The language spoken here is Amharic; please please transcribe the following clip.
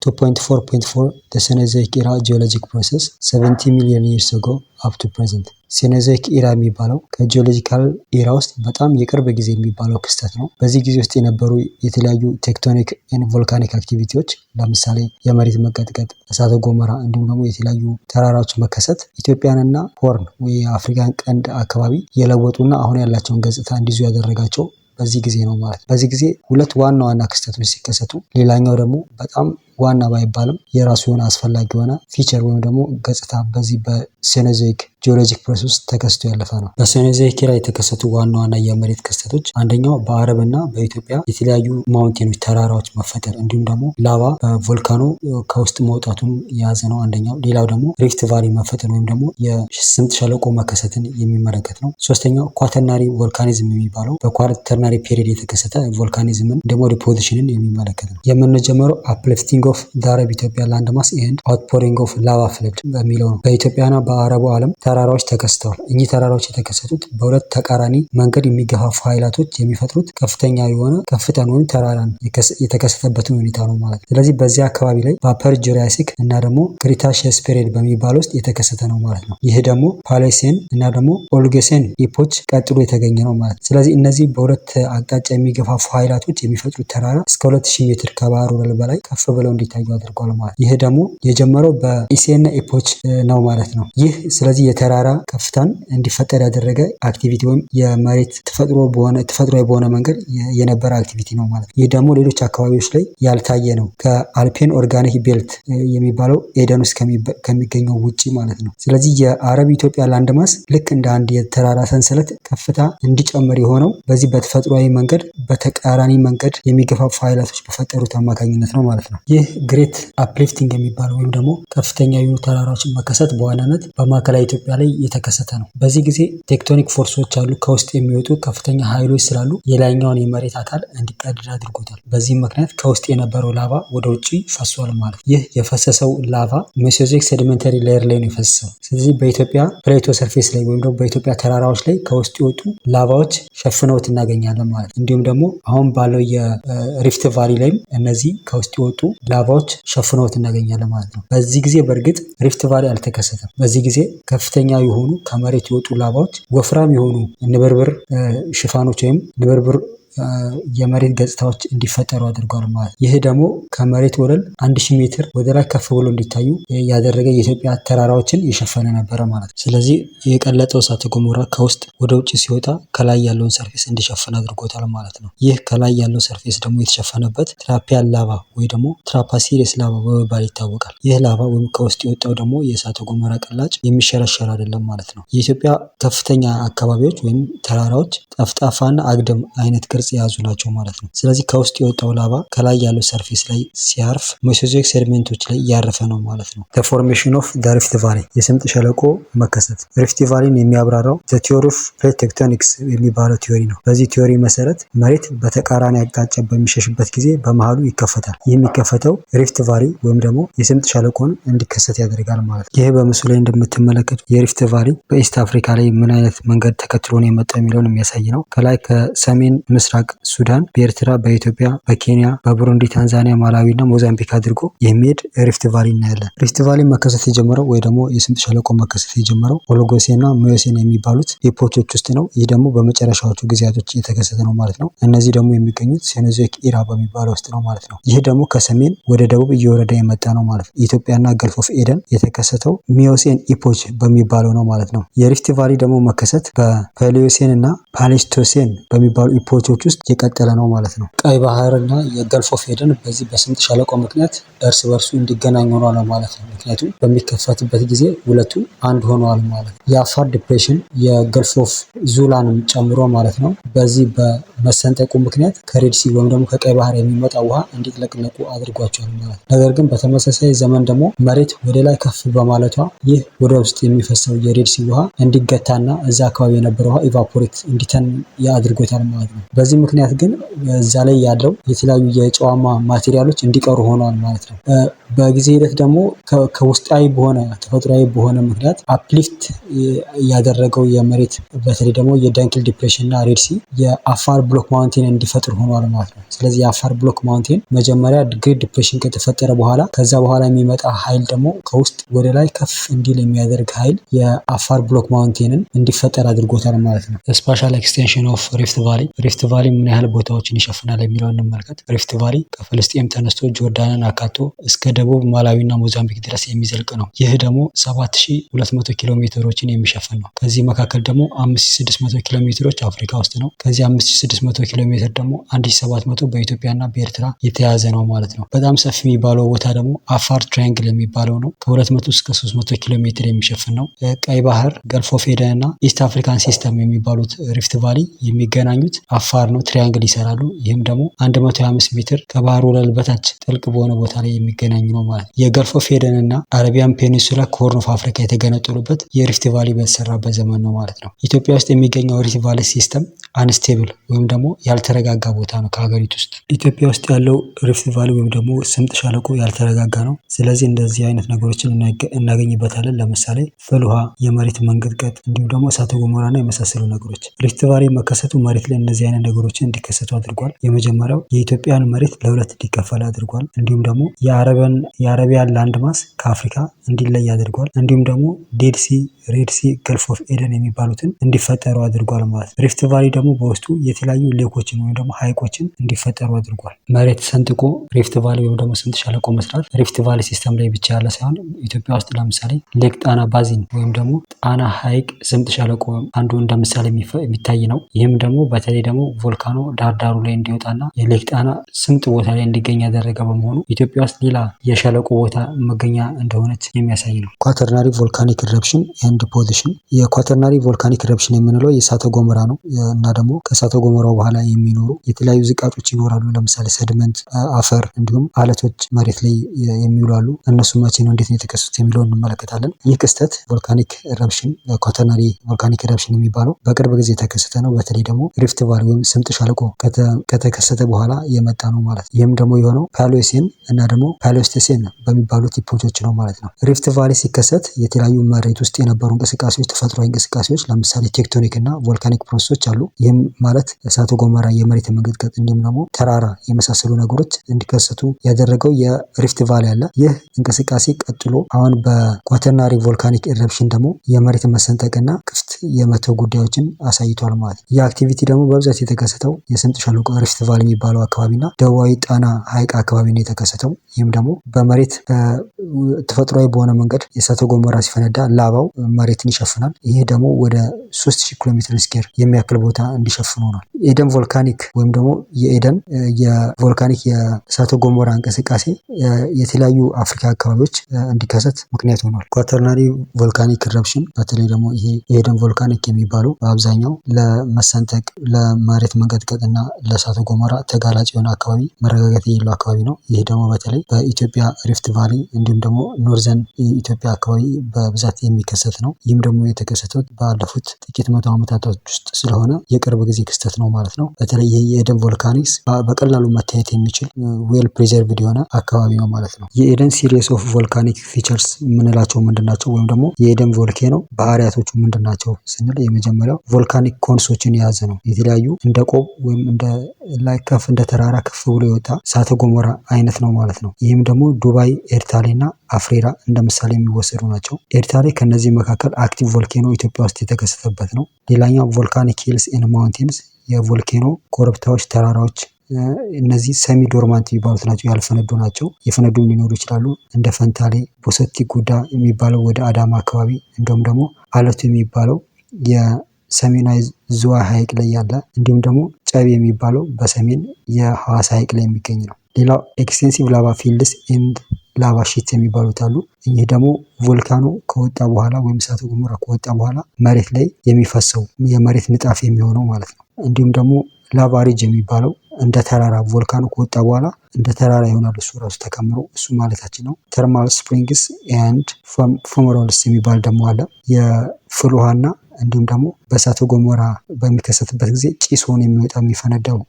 2.4.4 The Cenozoic Era Geologic Process 70 million years ago up to present። ሴኖዞይክ ኢራ የሚባለው ከጂኦሎጂካል ኢራ ውስጥ በጣም የቅርብ ጊዜ የሚባለው ክስተት ነው። በዚህ ጊዜ ውስጥ የነበሩ የተለያዩ ቴክቶኒክ ኤንድ ቮልካኒክ አክቲቪቲዎች ለምሳሌ የመሬት መቀጥቀጥ፣ እሳተ ገሞራ እንዲሁም ደግሞ የተለያዩ ተራራዎች መከሰት ኢትዮጵያንና ሆርን ወይ የአፍሪካን ቀንድ አካባቢ የለወጡና አሁን ያላቸውን ገጽታ እንዲይዙ ያደረጋቸው በዚህ ጊዜ ነው ማለት። በዚህ ጊዜ ሁለት ዋና ዋና ክስተቶች ሲከሰቱ ሌላኛው ደግሞ በጣም ዋና ባይባልም የራሱ የሆነ አስፈላጊ የሆነ ፊቸር ወይም ደግሞ ገጽታ በዚህ በሴኖዞይክ ጂኦሎጂክ ፕሮሰስ ውስጥ ተከስቶ ያለፈ ነው። በሴኖዞይክ ኢራ የተከሰቱ ዋና ዋና የመሬት ክስተቶች አንደኛው በአረብና በኢትዮጵያ የተለያዩ ማውንቴኖች ተራራዎች መፈጠር እንዲሁም ደግሞ ላቫ በቮልካኖ ከውስጥ መውጣቱን የያዘ ነው አንደኛው። ሌላው ደግሞ ሪፍት ቫሊ መፈጠር ወይም ደግሞ የስምጥ ሸለቆ መከሰትን የሚመለከት ነው። ሶስተኛው ኳተርናሪ ቮልካኒዝም የሚባለው በኳተርናሪ ፔሪድ የተከሰተ ቮልካኒዝምን ደግሞ ዲፖዚሽንን የሚመለከት ነው። የምንጀምረው አፕሊፍቲንግ ኦፍ አረብ ኢትዮጵያ ላንድ ማስ ኤንድ አውትፖሪንግ ኦፍ ላቫ ፍለድ በሚለው ነው። በኢትዮጵያና በአረቡ ዓለም ተራራዎች ተከስተዋል። እኚህ ተራራዎች የተከሰቱት በሁለት ተቃራኒ መንገድ የሚገፋፉ ኃይላቶች የሚፈጥሩት ከፍተኛ የሆነ ከፍታን ወይም ተራራን የተከሰተበትን ሁኔታ ነው ማለት። ስለዚህ በዚህ አካባቢ ላይ በአፐር ጁራሲክ እና ደግሞ ክሪታሺየስ ፔሪድ በሚባል ውስጥ የተከሰተ ነው ማለት ነው። ይህ ደግሞ ፓሌሴን እና ደግሞ ኦሊጎሴን ኢፖች ቀጥሎ የተገኘ ነው ማለት። ስለዚህ እነዚህ በሁለት አቅጣጫ የሚገፋፉ ኃይላቶች የሚፈጥሩት ተራራ እስከ 2000 ሜትር ከባህር ወለል በላይ ከፍ ብለው እንዲታዩ አድርጓል ማለት። ይህ ደግሞ የጀመረው በኢሴና ኢፖች ነው ማለት ነው። ይህ ስለዚህ የተራራ ከፍታን እንዲፈጠር ያደረገ አክቲቪቲ ወይም የመሬት ተፈጥሯዊ በሆነ መንገድ የነበረ አክቲቪቲ ነው ማለት። ይህ ደግሞ ሌሎች አካባቢዎች ላይ ያልታየ ነው። ከአልፔን ኦርጋኒክ ቤልት የሚባለው ኤደን ውስጥ ከሚገኘው ውጪ ማለት ነው። ስለዚህ የአረብ ኢትዮጵያ ላንድ ማስ ልክ እንደ አንድ የተራራ ሰንሰለት ከፍታ እንዲጨምር የሆነው በዚህ በተፈጥሯዊ መንገድ በተቃራኒ መንገድ የሚገፋፉ ኃይላቶች በፈጠሩት አማካኝነት ነው ማለት ነው። ይህ ግሬት አፕሊፍቲንግ የሚባለው ወይም ደግሞ ከፍተኛ የሆኑ ተራራዎችን መከሰት በዋናነት በማዕከላዊ ኢትዮጵያ ላይ የተከሰተ ነው። በዚህ ጊዜ ቴክቶኒክ ፎርሶች አሉ። ከውስጥ የሚወጡ ከፍተኛ ኃይሎች ስላሉ የላይኛውን የመሬት አካል እንዲቀደድ አድርጎታል። በዚህም ምክንያት ከውስጥ የነበረው ላቫ ወደ ውጭ ፈሷል ማለት። ይህ የፈሰሰው ላቫ ሜሶዞይክ ሴዲሜንተሪ ሌየር ላይ ነው የፈሰሰው። ስለዚህ በኢትዮጵያ ፕሌቶ ሰርፌስ ላይ ወይም ደግሞ በኢትዮጵያ ተራራዎች ላይ ከውስጥ የወጡ ላቫዎች ሸፍነውት እናገኛለን ማለት። እንዲሁም ደግሞ አሁን ባለው የሪፍት ቫሊ ላይም እነዚህ ከውስጥ የወጡ ላቫዎች ሸፍነውት እናገኛለን ማለት ነው። በዚህ ጊዜ በእርግጥ ሪፍት ቫሊ አልተከሰተም። በዚህ ጊዜ ከፍተኛ የሆኑ ከመሬት የወጡ ላቫዎች ወፍራም የሆኑ ንብርብር ሽፋኖች ወይም ንብርብር የመሬት ገጽታዎች እንዲፈጠሩ አድርጓል ማለት። ይህ ደግሞ ከመሬት ወለል 1000 ሜትር ወደ ላይ ከፍ ብሎ እንዲታዩ ያደረገ የኢትዮጵያ ተራራዎችን የሸፈነ ነበረ ማለት። ስለዚህ የቀለጠው እሳተ ገሞራ ከውስጥ ወደ ውጭ ሲወጣ ከላይ ያለውን ሰርፌስ እንዲሸፈን አድርጎታል ማለት ነው። ይህ ከላይ ያለው ሰርፌስ ደግሞ የተሸፈነበት ትራፒያል ላቫ ወይ ደግሞ ትራፓሲሪየስ ላቫ በመባል ይታወቃል። ይህ ላቫ ወይም ከውስጥ የወጣው ደግሞ የእሳተ ገሞራ ቅላጭ የሚሸረሸር አይደለም ማለት ነው። የኢትዮጵያ ከፍተኛ አካባቢዎች ወይም ተራራዎች ጠፍጣፋና አግድም አይነት ቅርጽ የያዙ ናቸው ማለት ነው። ስለዚህ ከውስጥ የወጣው ላቫ ከላይ ያለው ሰርፌስ ላይ ሲያርፍ ሜሶዞይክ ሴዲሜንቶች ላይ ያረፈ ነው ማለት ነው። ፎርሜሽን ኦፍ ሪፍት ቫሊ የስምጥ ሸለቆ መከሰት። ሪፍት ቫሊን የሚያብራራው ቲዮሪ ኦፍ ፕሌት ቴክቶኒክስ የሚባለው ቲዮሪ ነው። በዚህ ቲዮሪ መሰረት መሬት በተቃራኒ አቅጣጫ በሚሸሽበት ጊዜ በመሃሉ ይከፈታል። ይህ የሚከፈተው ሪፍት ቫሊ ወይም ደግሞ የስምጥ ሸለቆን እንዲከሰት ያደርጋል ማለት ነው። ይህ በምስሉ ላይ እንደምትመለከቱ የሪፍት ቫሊ በኢስት አፍሪካ ላይ ምን አይነት መንገድ ተከትሎ ነው የመጣው የሚለውን የሚያሳይ ነው። ከላይ ከሰሜን ምስራቅ ሱዳን፣ በኤርትራ፣ በኢትዮጵያ፣ በኬንያ፣ በቡሩንዲ፣ ታንዛኒያ፣ ማላዊ እና ሞዛምቢክ አድርጎ የሚሄድ ሪፍት ቫሊ እናያለን። ሪፍት ቫሊ መከሰት የጀመረው ወይ ደግሞ የስምጥ ሸለቆ መከሰት የጀመረው ኦሊጎሴን እና ሚዮሴን የሚባሉት ኢፖቾች ውስጥ ነው። ይህ ደግሞ በመጨረሻዎቹ ጊዜያቶች የተከሰተ ነው ማለት ነው። እነዚህ ደግሞ የሚገኙት ሴኖዞይክ ኢራ በሚባለው ውስጥ ነው ማለት ነው። ይህ ደግሞ ከሰሜን ወደ ደቡብ እየወረደ የመጣ ነው ማለት ነው። ኢትዮጵያና ገልፍ ኦፍ ኤደን የተከሰተው ሚዮሴን ኢፖች በሚባለው ነው ማለት ነው። የሪፍት ቫሊ ደግሞ መከሰት በፕሌዮሴን እና ፓሌስቶሴን በሚባሉ ኢፖቾች ውስጥ የቀጠለ ነው ማለት ነው። ቀይ ባህርና የገልፍ ኦፍ ኤደን በዚህ በስምጥ ሸለቆ ምክንያት እርስ በርሱ እንዲገናኝ ሆኗል ማለት ነው። ምክንያቱም በሚከፈትበት ጊዜ ሁለቱ አንድ ሆነዋል ማለት ነው። የአፋር ዲፕሬሽን የገልፍ ኦፍ ዙላንም ጨምሮ ማለት ነው በዚህ በመሰንጠቁ ምክንያት ከሬድሲ ወይም ደግሞ ከቀይ ባህር የሚመጣ ውሃ እንዲጥለቅለቁ አድርጓቸዋል ማለት ነው። ነገር ግን በተመሳሳይ ዘመን ደግሞ መሬት ወደ ላይ ከፍ በማለቷ ይህ ወደ ውስጥ የሚፈሰው የሬድሲ ውሃ እንዲገታና እዛ አካባቢ የነበረው ውሃ ኢቫፖሬት እንዲተን ያድርጎታል ማለት ነው። በዚህ በዚህ ምክንያት ግን እዛ ላይ ያለው የተለያዩ የጨዋማ ማቴሪያሎች እንዲቀሩ ሆነዋል ማለት ነው። በጊዜ ሂደት ደግሞ ከውስጣዊ በሆነ ተፈጥሯዊ በሆነ ምክንያት አፕሊፍት ያደረገው የመሬት በተለይ ደግሞ የዳንክል ዲፕሬሽን እና ሬድ ሲ የአፋር ብሎክ ማውንቴን እንዲፈጥር ሆኗል ማለት ነው። ስለዚህ የአፋር ብሎክ ማውንቴን መጀመሪያ ግሬት ዲፕሬሽን ከተፈጠረ በኋላ ከዛ በኋላ የሚመጣ ኃይል ደግሞ ከውስጥ ወደ ላይ ከፍ እንዲል የሚያደርግ ኃይል የአፋር ብሎክ ማውንቴንን እንዲፈጠር አድርጎታል ማለት ነው። ስፓሻል ኤክስቴንሽን ኦፍ ሪፍት ቫሊ። ሪፍት ቫሊ ምን ያህል ቦታዎችን ይሸፍናል የሚለውን እንመልከት። ሪፍት ቫሊ ከፍልስጤም ተነስቶ ጆርዳንን አካቶ እስከ ደቡብ ማላዊና ሞዛምቢክ ድረስ የሚዘልቅ ነው። ይህ ደግሞ 7200 ኪሎ ሜትሮችን የሚሸፍን ነው። ከዚህ መካከል ደግሞ 5600 ኪሎ ሜትሮች አፍሪካ ውስጥ ነው። ከዚህ 5600 ኪሎ ሜትር ደግሞ 1700 በኢትዮጵያና በኤርትራ የተያዘ ነው ማለት ነው። በጣም ሰፊ የሚባለው ቦታ ደግሞ አፋር ትራያንግል የሚባለው ነው። ከ200 እስከ 300 ኪሎ ሜትር የሚሸፍን ነው። ቀይ ባህር፣ ገልፍ ኦፍ ኤደን እና ኢስት አፍሪካን ሲስተም የሚባሉት ሪፍት ቫሊ የሚገናኙት አፋር ነው። ትሪያንግል ይሰራሉ። ይህም ደግሞ 125 ሜትር ከባህር ወለል በታች ጥልቅ በሆነ ቦታ ላይ የሚገናኙ ነው ማለት ነው። የገልፍ ኦፍ ኤደን እና አረቢያን ፔኒንሱላ ከሆርን ኦፍ አፍሪካ የተገነጠሉበት የሪፍት ቫሊ በተሰራበት ዘመን ነው ማለት ነው። ኢትዮጵያ ውስጥ የሚገኘው ሪፍት ቫሊ ሲስተም አንስቴብል ወይም ደግሞ ያልተረጋጋ ቦታ ነው። ከሀገሪቱ ውስጥ ኢትዮጵያ ውስጥ ያለው ሪፍት ቫሊ ወይም ደግሞ ስምጥ ሸለቆ ያልተረጋጋ ነው። ስለዚህ እንደዚህ አይነት ነገሮችን እናገኝበታለን። ለምሳሌ ፍል ውሃ፣ የመሬት መንቀጥቀጥ እንዲሁም ደግሞ እሳተ ገሞራና የመሳሰሉ ነገሮች። ሪፍት ቫሊ መከሰቱ መሬት ላይ እነዚህ አይነት ነገሮችን እንዲከሰቱ አድርጓል። የመጀመሪያው የኢትዮጵያን መሬት ለሁለት እንዲከፈል አድርጓል። እንዲሁም ደግሞ የአረቢያን ላንድ ማስ ከአፍሪካ እንዲለይ አድርጓል። እንዲሁም ደግሞ ዴድ ሲ፣ ሬድ ሲ፣ ገልፍ ኦፍ ኤደን የሚባሉትን እንዲፈጠሩ አድርጓል ማለት ነው። ሪፍት ቫሊ ደግሞ በውስጡ የተለያዩ ሌኮችን ወይም ደግሞ ሀይቆችን እንዲፈጠሩ አድርጓል። መሬት ሰንጥቆ ሪፍት ቫሊ ወይም ደግሞ ስምጥ ሸለቆ መስራት ሪፍት ቫሊ ሲስተም ላይ ብቻ ያለ ሳይሆን ኢትዮጵያ ውስጥ ለምሳሌ ሌክ ጣና ባዚን ወይም ደግሞ ጣና ሀይቅ ስምጥ ሸለቆ አንዱ እንደ ምሳሌ የሚታይ ነው። ይህም ደግሞ በተለይ ደግሞ ቮልካኖ ዳርዳሩ ላይ እንዲወጣና የሌክ ጣና ስምጥ ቦታ ላይ እንዲገኝ ያደረገ በመሆኑ ኢትዮጵያ ውስጥ ሌላ የሸለቆ ቦታ መገኛ እንደሆነች የሚያሳይ ነው። ኳተርናሪ ቮልካኒክ ኢረፕሽን ኤንድ ፖዚሽን። የኳተርናሪ ቮልካኒክ ኢረፕሽን የምንለው የእሳተ ገሞራ ነው እና ደግሞ ከእሳተ ገሞራው በኋላ የሚኖሩ የተለያዩ ዝቃጮች ይኖራሉ። ለምሳሌ ሰድመንት፣ አፈር እንዲሁም አለቶች መሬት ላይ የሚውሉ አሉ። እነሱ መቼ ነው እንዴት ነው የተከሰቱት የሚለውን እንመለከታለን። ይህ ክስተት ቮልካኒክ ኢረፕሽን ኳተርናሪ ቮልካኒክ ኢረፕሽን የሚባለው በቅርብ ጊዜ የተከሰተ ነው። በተለይ ደግሞ ሪፍት ቫሊ ወይም ስምጥ ሸለቆ ከተከሰተ በኋላ የመጣ ነው ማለት ነው። ይህም ደግሞ የሆነው ፓሊዮሴን እና ደግሞ ፓሊዮስቴሴን በሚባሉት ኢፖቾች ነው ማለት ነው። ሪፍት ቫሊ ሲከሰት የተለያዩ መሬት ውስጥ የነበሩ እንቅስቃሴዎች፣ ተፈጥሯዊ እንቅስቃሴዎች ለምሳሌ ቴክቶኒክ እና ቮልካኒክ ፕሮሰሶች አሉ። ይህም ማለት እሳተ ገሞራ፣ የመሬት መንቀጥቀጥ እንዲሁም ደግሞ ተራራ የመሳሰሉ ነገሮች እንዲከሰቱ ያደረገው የሪፍት ቫሊ አለ። ይህ እንቅስቃሴ ቀጥሎ አሁን በኳተርናሪ ቮልካኒክ ኢረፕሽን ደግሞ የመሬት መሰንጠቅና ክፍት የመተው ጉዳዮችን አሳይቷል ማለት ነው። ይህ አክቲቪቲ ደግሞ በብዛት የተከሰተው የስምጥ ሸለቆ ሪፍት ቫሊ የሚባለው አካባቢና ደቡባዊ ጣና ሐይቅ አካባቢ ነው የተከሰተው። ይህም ደግሞ በመሬት ተፈጥሯዊ በሆነ መንገድ የእሳተ ገሞራ ሲፈነዳ ላባው መሬትን ይሸፍናል። ይህ ደግሞ ወደ 3000 ኪሎ ሜትር ስኩዌር የሚያክል ቦታ እንዲሸፍን ሆኗል። ኤደን ቮልካኒክ ወይም ደግሞ የኤደን የቮልካኒክ የእሳተ ገሞራ እንቅስቃሴ የተለያዩ አፍሪካ አካባቢዎች እንዲከሰት ምክንያት ሆኗል። ኳተርናሪ ቮልካኒክ ኢረፕሽን በተለይ ደግሞ ይሄ የኤደን ቮልካኒክ የሚባለው በአብዛኛው ለመሰንጠቅ፣ ለመሬት መንቀጥቀጥ እና ለእሳተ ገሞራ ተጋላጭ የሆነ አካባቢ፣ መረጋጋት የሌለው አካባቢ ነው። ይህ ደግሞ በተለይ በኢትዮጵያ ሪፍት ቫሊ እንዲሁም ደግሞ ኖርዘርን ኢትዮጵያ አካባቢ በብዛት የሚከሰት ነው። ይህም ደግሞ የተከሰተው ባለፉት ጥቂት መቶ ዓመታቶች ውስጥ ስለሆነ የቅርብ ጊዜ ክስተት ነው ማለት ነው። በተለይ ይህ የኤደን ቮልካኒክስ በቀላሉ መታየት የሚችል ዌል ፕሪዘርቭድ የሆነ አካባቢ ነው ማለት ነው። የኤደን ሲሪየስ ኦፍ ቮልካኒክ ፊቸርስ የምንላቸው ምንድን ናቸው? ወይም ደግሞ የኤደን ቮልኬኖ ባህሪያቶቹ ምንድን ናቸው ስንል የመጀመሪያው ቮልካኒክ ኮንሶችን የያዘ ነው። የተለያዩ እንደ ቆብ ወይም እንደ ላይ ከፍ እንደ ተራራ ከፍ ብሎ የወጣ እሳተ ገሞራ አይነት ነው ማለት ነው። ይህም ደግሞ ዱባይ፣ ኤርታሌ እና አፍሬራ እንደ ምሳሌ የሚወሰዱ ናቸው። ኤርታሌ ከነዚህ መካከል አክቲቭ ቮልኬኖ ኢትዮጵያ ውስጥ የተከሰተበት ነው። ሌላኛው ቮልካኒክ ሂልስ ኤንድ ማውንቴንስ የቮልኬኖ ኮረብታዎች፣ ተራራዎች እነዚህ ሰሚ ዶርማንት የሚባሉት ናቸው፣ ያልፈነዱ ናቸው። የፈነዱም ሊኖሩ ይችላሉ። እንደ ፈንታሌ፣ ቦሰቲ ጉዳ የሚባለው ወደ አዳማ አካባቢ እንዲሁም ደግሞ አለቱ የሚባለው የሰሜናዊ ዝዋይ ሐይቅ ላይ ያለ እንዲሁም ደግሞ ጨቢ የሚባለው በሰሜን የሐዋሳ ሐይቅ ላይ የሚገኝ ነው። ሌላው ኤክስቴንሲቭ ላቫ ፊልድስ ኤንድ ላቫ ሺት የሚባሉት አሉ። ይህ ደግሞ ቮልካኖ ከወጣ በኋላ ወይም እሳተ ገሞራ ከወጣ በኋላ መሬት ላይ የሚፈሰው የመሬት ንጣፍ የሚሆነው ማለት ነው። እንዲሁም ደግሞ ላቫ ሪጅ የሚባለው እንደ ተራራ ቮልካኖ ከወጣ በኋላ እንደ ተራራ ይሆናል። እሱ ራሱ ተከምሮ እሱ ማለታችን ነው። ተርማል ስፕሪንግስ ኤንድ ፉመሮልስ የሚባል ደግሞ አለ። የፍል ውሃና እንዲሁም ደግሞ በእሳተ ገሞራ በሚከሰትበት ጊዜ ጭስ ሆኖ የሚወጣ የሚፈነዳው